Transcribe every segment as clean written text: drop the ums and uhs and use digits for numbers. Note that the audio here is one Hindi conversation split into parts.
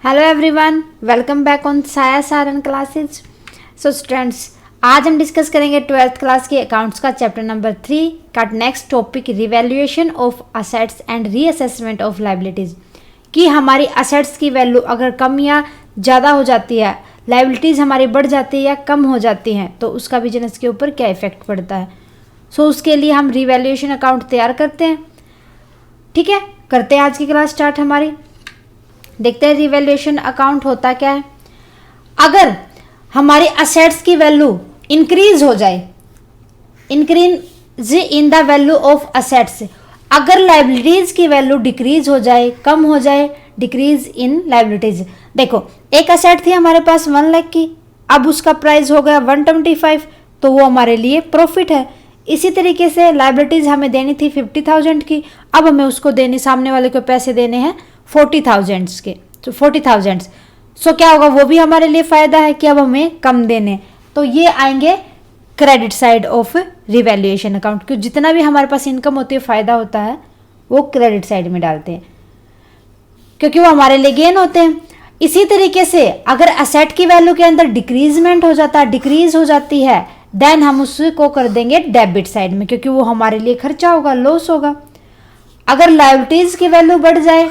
Hello everyone, welcome back on साया सारन क्लासेज। सो स्टूडेंट्स, आज हम डिस्कस करेंगे 12th क्लास के अकाउंट्स का चैप्टर नंबर 3 का next topic revaluation of assets and reassessment of liabilities. कि हमारी असेट्स की वैल्यू अगर कम या ज़्यादा हो जाती है, लायबिलिटीज़ हमारी बढ़ जाती है या कम हो जाती हैं, तो उसका बिजनेस के ऊपर क्या इफेक्ट पड़ता है। सो उसके लिए हम रिवैल्यूएशन अकाउंट तैयार करते हैं। ठीक है, करते हैं आज की क्लास स्टार्ट हमारी। देखते हैं रिवैल्यूएशन अकाउंट होता क्या है। अगर हमारी असेट्स की वैल्यू इंक्रीज हो जाए, increase in the value of assets, अगर लायबिलिटीज की वैल्यू डिक्रीज हो जाए, कम हो जाए, डिक्रीज इन लायबिलिटीज। देखो, एक असेट थी हमारे पास 1 लाख की, अब उसका प्राइस हो गया 125, तो वो हमारे लिए प्रॉफिट है। इसी तरीके से लायबिलिटीज हमें देनी थी 50,000 की, अब हमें उसको देने, सामने वाले को पैसे देने हैं 40,000 के, तो 40,000। सो क्या होगा, वो भी हमारे लिए फ़ायदा है कि अब हमें कम देने, तो ये आएंगे credit side of revaluation account. क्योंकि जितना भी हमारे पास इनकम होती है, फ़ायदा होता है, वो क्रेडिट साइड में डालते हैं क्योंकि वो हमारे लिए गेन होते हैं। इसी तरीके से अगर असेट की वैल्यू के अंदर डिक्रीजमेंट हो जाता है, डिक्रीज हो जाती है, देन हम उसको कर देंगे डेबिट साइड में, क्योंकि वो हमारे लिए खर्चा होगा, लॉस होगा। अगर लायबिलिटीज की वैल्यू बढ़ जाए,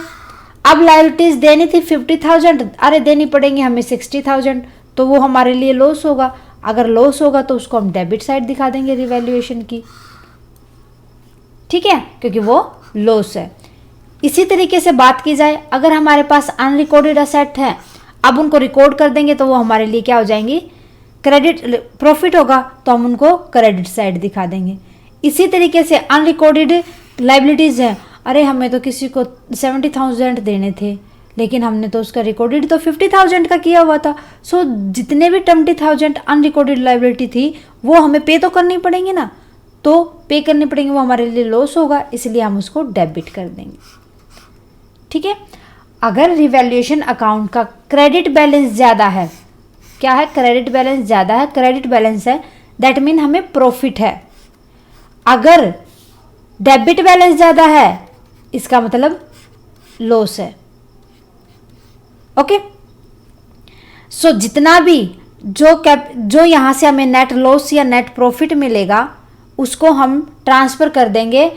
अब लायबिलिटीज देनी थी 50,000, अरे देनी पड़ेंगे हमें 60,000, तो वो हमारे लिए लॉस होगा। अगर लॉस होगा तो उसको हम डेबिट साइड दिखा देंगे रिवैल्यूएशन की। ठीक है, क्योंकि वो लॉस है। इसी तरीके से बात की जाए, अगर हमारे पास अनरिकॉर्डेड असेट है, अब उनको रिकॉर्ड कर देंगे तो वो हमारे लिए क्या हो जाएंगी, क्रेडिट, प्रॉफिट होगा, तो हम उनको क्रेडिट साइड दिखा देंगे। इसी तरीके से अनरिकॉर्डेड लायबिलिटीज है, अरे हमें तो किसी को 70,000 देने थे, लेकिन हमने तो उसका रिकॉर्डेड तो 50,000 का किया हुआ था। सो जितने भी 20,000 अनरिकॉर्डेड लायबिलिटी थी, वो हमें पे तो करनी पड़ेंगी ना, तो पे करनी पड़ेंगे, वो हमारे लिए लॉस होगा, इसलिए हम उसको डेबिट कर देंगे। ठीक है, अगर रिवैल्यूएशन अकाउंट का क्रेडिट बैलेंस ज़्यादा है, क्या है, क्रेडिट बैलेंस ज़्यादा है, क्रेडिट बैलेंस है, दैट मीन हमें प्रॉफिट है। अगर डेबिट बैलेंस ज़्यादा है, इसका मतलब लॉस है। ओके, सो जितना भी जो यहाँ से हमें नेट लॉस या नेट प्रॉफिट मिलेगा, उसको हम ट्रांसफर कर देंगे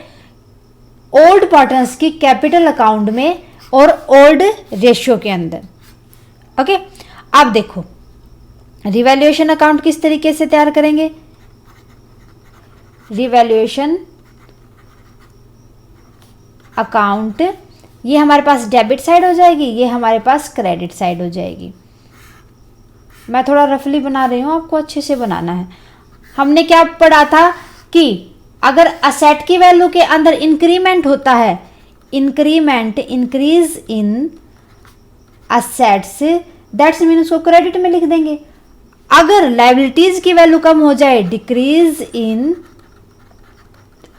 ओल्ड पार्टनर्स की कैपिटल अकाउंट में और ओल्ड रेशियो के अंदर। ओके, अब देखो रिवैल्यूएशन अकाउंट किस तरीके से तैयार करेंगे। रिवैल्यूएशन अकाउंट, ये हमारे पास डेबिट साइड हो जाएगी, ये हमारे पास क्रेडिट साइड हो जाएगी। मैं थोड़ा रफली बना रही हूँ, आपको अच्छे से बनाना है। हमने क्या पढ़ा था कि अगर असेट की वैल्यू के अंदर इंक्रीमेंट होता है, increment, increase in assets, that's mean उसको क्रेडिट में लिख देंगे। अगर लायबिलिटीज की वैल्यू कम हो जाए, डिक्रीज इन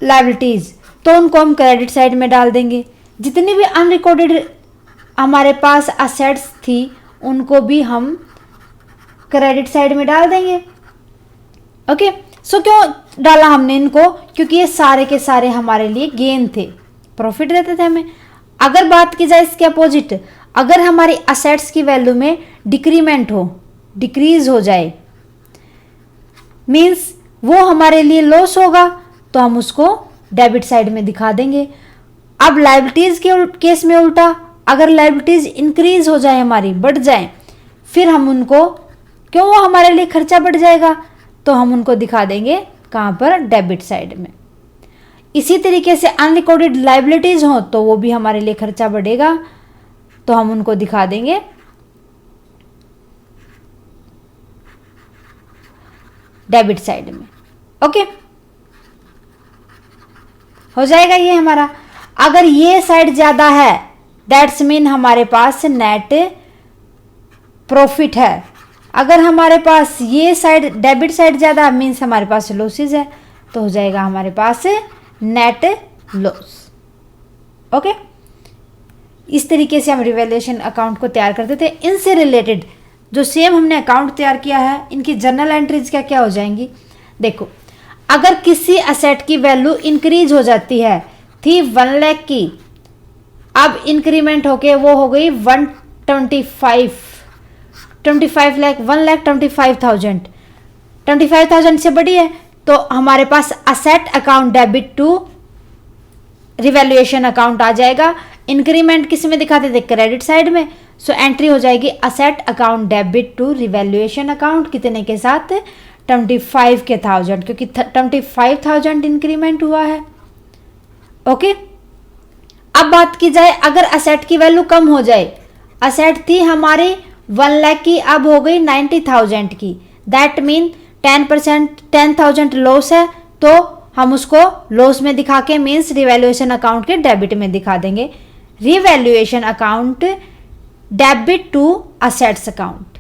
लायबिलिटीज, तो उनको हम क्रेडिट साइड में डाल देंगे। जितनी भी अनरिकॉर्डेड हमारे पास असेट्स थी, उनको भी हम क्रेडिट साइड में डाल देंगे। ओके, सो क्यों डाला हमने इनको, क्योंकि ये सारे के सारे हमारे लिए गेन थे, प्रॉफिट देते थे हमें। अगर बात की जाए इसके अपोजिट, अगर हमारी असेट्स की वैल्यू में डिक्रीमेंट हो, डिक्रीज हो जाए, मीन्स वो हमारे लिए लॉस होगा, तो हम उसको डेबिट साइड में दिखा देंगे। अब लायबिलिटीज के केस में उल्टा, अगर लायबिलिटीज इंक्रीज हो जाए, हमारी बढ़ जाए, फिर हम उनको, क्यों वो हमारे लिए खर्चा बढ़ जाएगा, तो हम उनको दिखा देंगे कहाँ पर, डेबिट साइड में। इसी तरीके से अनरिकॉर्डेड लायबिलिटीज हो, तो वो भी हमारे लिए खर्चा बढ़ेगा, तो हम उनको दिखा देंगे डेबिट साइड में। ओके, हो जाएगा ये हमारा। अगर ये साइड ज़्यादा है, दैट्स मीन हमारे पास नेट प्रॉफिट है। अगर हमारे पास ये साइड, डेबिट साइड ज़्यादा, मीन्स हमारे पास लॉसेज है, तो हो जाएगा हमारे पास नेट लॉस। ओके, इस तरीके से हम रिवैल्यूएशन अकाउंट को तैयार करते थे। इनसे रिलेटेड जो सेम हमने अकाउंट तैयार किया है, इनकी जर्नल एंट्रीज क्या क्या हो जाएंगी। देखो, अगर किसी असेट की वैल्यू इंक्रीज हो जाती है, थी 1 लाख की, अब इंक्रीमेंट होके वो हो गई 25 लाख 1,25,000 25,000 से बड़ी है, तो हमारे पास asset account debit to revaluation account आ जाएगा। इंक्रीमेंट किस में दिखाते थे? क्रेडिट साइड में। सो एंट्री हो जाएगी asset account debit to revaluation account, कितने के साथ? 25,000, क्योंकि 25,000 इंक्रीमेंट हुआ है। ओके, अब बात की जाए अगर असेट की वैल्यू कम हो जाए, असेट थी हमारी 1 लाख की, अब हो गई 90,000 की, दैट मीन 10%, 10,000 लॉस है, तो हम उसको लॉस में दिखा के मीन्स रिवैल्यूएशन अकाउंट के डेबिट में दिखा देंगे। Revaluation account debit to assets account.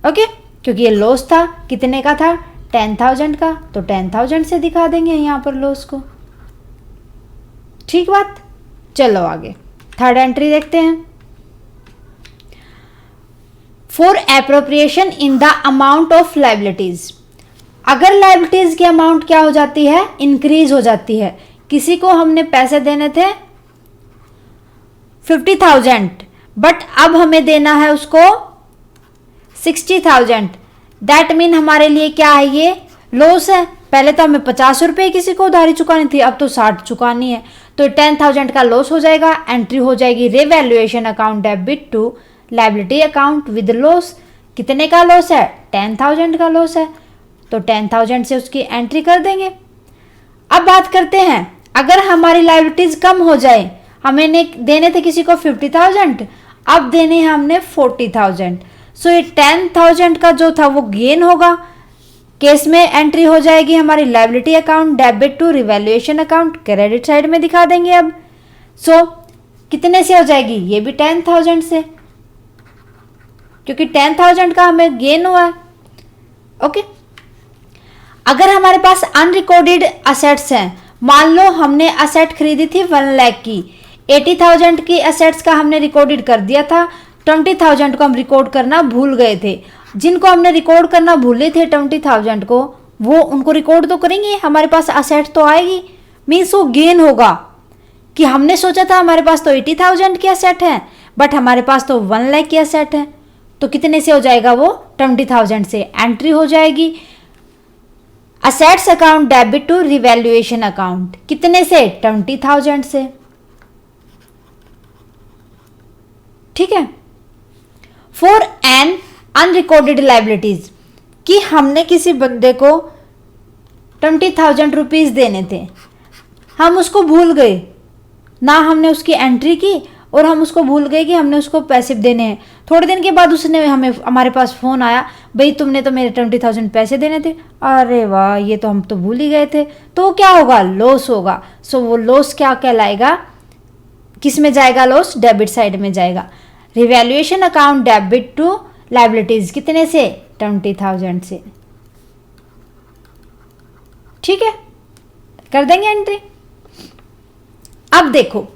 Okay, क्योंकि ये लॉस था, कितने का था? 10,000 का, तो 10,000 से दिखा देंगे यहां पर लॉस को। ठीक बात। चलो आगे थर्ड एंट्री देखते हैं। For appropriation in the amount of liabilities. अगर लाइबिलिटीज की अमाउंट क्या हो जाती है? इंक्रीज हो जाती है। किसी को हमने पैसे देने थे 50,000, बट अब हमें देना है उसको 60,000, दैट मीन हमारे लिए क्या है? ये लॉस है। पहले तो हमें 50 रुपये किसी को उधारी चुकानी थी, अब तो 60 चुकानी है, तो 10,000 का लॉस हो जाएगा। एंट्री हो जाएगी revaluation account debit to liability account with loss. कितने का लॉस है? 10,000 का लॉस है, तो 10,000 से उसकी एंट्री कर देंगे। अब बात करते हैं अगर हमारी लायबिलिटीज कम हो जाए, हमें देने थे किसी को 50,000, अब देने हैं हमने 40,000, सो ये 10,000 का जो था वो गेन होगा। केस में एंट्री हो जाएगी हमारी liability account debit to revaluation account, credit side में दिखा देंगे अब। सो कितने से हो जाएगी? ये भी 10,000 से, क्योंकि 10,000 का हमें गेन हुआ है। ओके, अगर हमारे पास अनरिकॉर्डेड असेट्स हैं, मान लो हमने असेट खरीदी थी 1 लाख की, 80,000 की असेट्स का हमने रिकॉर्डेड कर दिया था, 20,000 को हम रिकॉर्ड करना भूल गए थे। जिनको हमने रिकॉर्ड करना भूले थे 20,000 को, वो उनको रिकॉर्ड तो करेंगे, हमारे पास असेट तो आएगी, मीन्स वो गेन होगा कि हमने सोचा था हमारे पास तो 80,000 की असेट है, बट हमारे पास तो 1 लाख की असेट है, तो कितने से हो जाएगा वो? 20,000 से एंट्री हो जाएगी assets account debit to revaluation account, कितने से? 20,000 से। ठीक है। फॉर एन अनरिकॉर्डेड लायबिलिटीज, कि हमने किसी बंदे को 20,000 रुपीज देने थे, हम उसको भूल गए ना, हमने उसकी एंट्री की और हम उसको भूल गए कि हमने उसको पैसे देने हैं। थोड़े दिन के बाद उसने हमारे पास फ़ोन आया, भाई तुमने तो मेरे 20,000 पैसे देने थे। अरे वाह, ये तो हम तो भूल ही गए थे। तो क्या होगा? लॉस होगा। सो वो लॉस क्या कहलाएगा? किस में जाएगा लॉस? डेबिट साइड में जाएगा। Revaluation account debit to liabilities, कितने से? 20,000 से। ठीक है, कर देंगे एंट्री। अब देखो,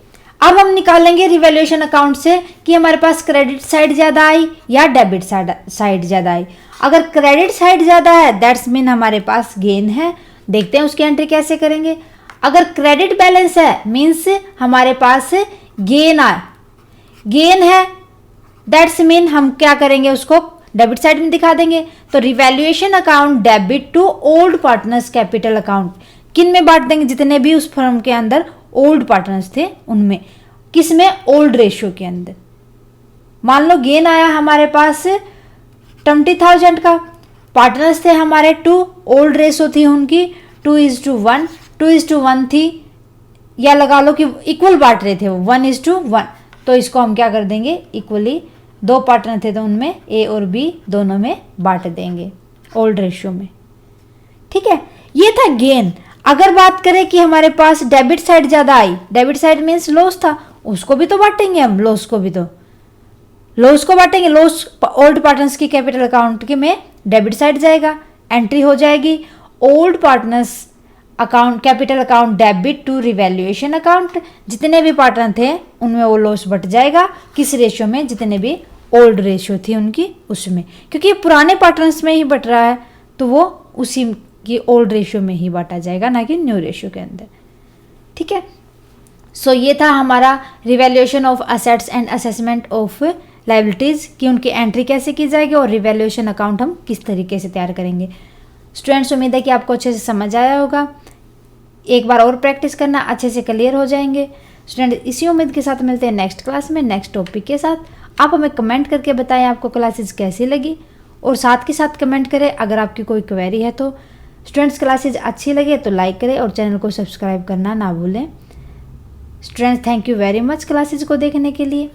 अब हम निकालेंगे रिवैल्यूएशन अकाउंट से कि हमारे पास क्रेडिट साइड ज्यादा आई या डेबिट साइड ज्यादा आई। अगर क्रेडिट साइड ज्यादा है दैट्स मीन हमारे पास गेन है। देखते हैं उसकी एंट्री कैसे करेंगे। अगर क्रेडिट बैलेंस है मीन्स हमारे पास गेन है, दैट्स मीन हम क्या करेंगे? उसको डेबिट साइड में दिखा देंगे। तो revaluation account debit to old partners capital account, किन में बांट देंगे? जितने भी उस फर्म के अंदर ओल्ड पार्टनर्स थे उनमें। किस में? ओल्ड रेशियो के अंदर। मान लो गेन आया हमारे पास 20,000 का, पार्टनर्स थे हमारे 2, ओल्ड रेशियो थी उनकी 2:1, 2:1 थी, या लगा लो कि इक्वल बांट रहे थे वो 1:1, तो इसको हम क्या कर देंगे? इक्वली, 2 पार्टनर थे तो उनमें ए और बी दोनों में बांट देंगे ओल्ड रेशियो में। ठीक है, ये था गेन। अगर बात करें कि हमारे पास डेबिट साइड ज्यादा आई, डेबिट साइड मीन्स लॉस था, उसको भी तो बांटेंगे हम, लॉस को भी तो, लॉस को बांटेंगे। लॉस ओल्ड पार्टनर्स की कैपिटल अकाउंट के में डेबिट साइड जाएगा। एंट्री हो जाएगी old partners account capital account debit to revaluation account. जितने भी पार्टनर थे उनमें वो लॉस बट जाएगा। किस रेशियो में? जितने भी ओल्ड रेशियो थी उनकी उसमें, क्योंकि पुराने पार्टनर्स में ही बट रहा है तो वो उसी की ओल्ड रेशियो में ही बांटा जाएगा, ना कि न्यू रेशियो के अंदर। ठीक है, सो ये था हमारा revaluation of assets and assessment of liabilities कि उनकी एंट्री कैसे की जाएगी और रिवैल्यूएशन अकाउंट हम किस तरीके से तैयार करेंगे। स्टूडेंट्स, उम्मीद है कि आपको अच्छे से समझ आया होगा। एक बार और प्रैक्टिस करना, अच्छे से क्लियर हो जाएंगे। स्टूडेंट, इसी उम्मीद के साथ मिलते हैं नेक्स्ट क्लास में नेक्स्ट टॉपिक के साथ। आप हमें कमेंट करके बताएं आपको क्लासेस कैसी लगी और साथ के साथ कमेंट करें अगर आपकी कोई क्वेरी है तो। स्टूडेंट्स, क्लासेस अच्छी लगे तो लाइक करें और चैनल को सब्सक्राइब करना ना भूलें। Students, thank you very much classes को देखने के लिए।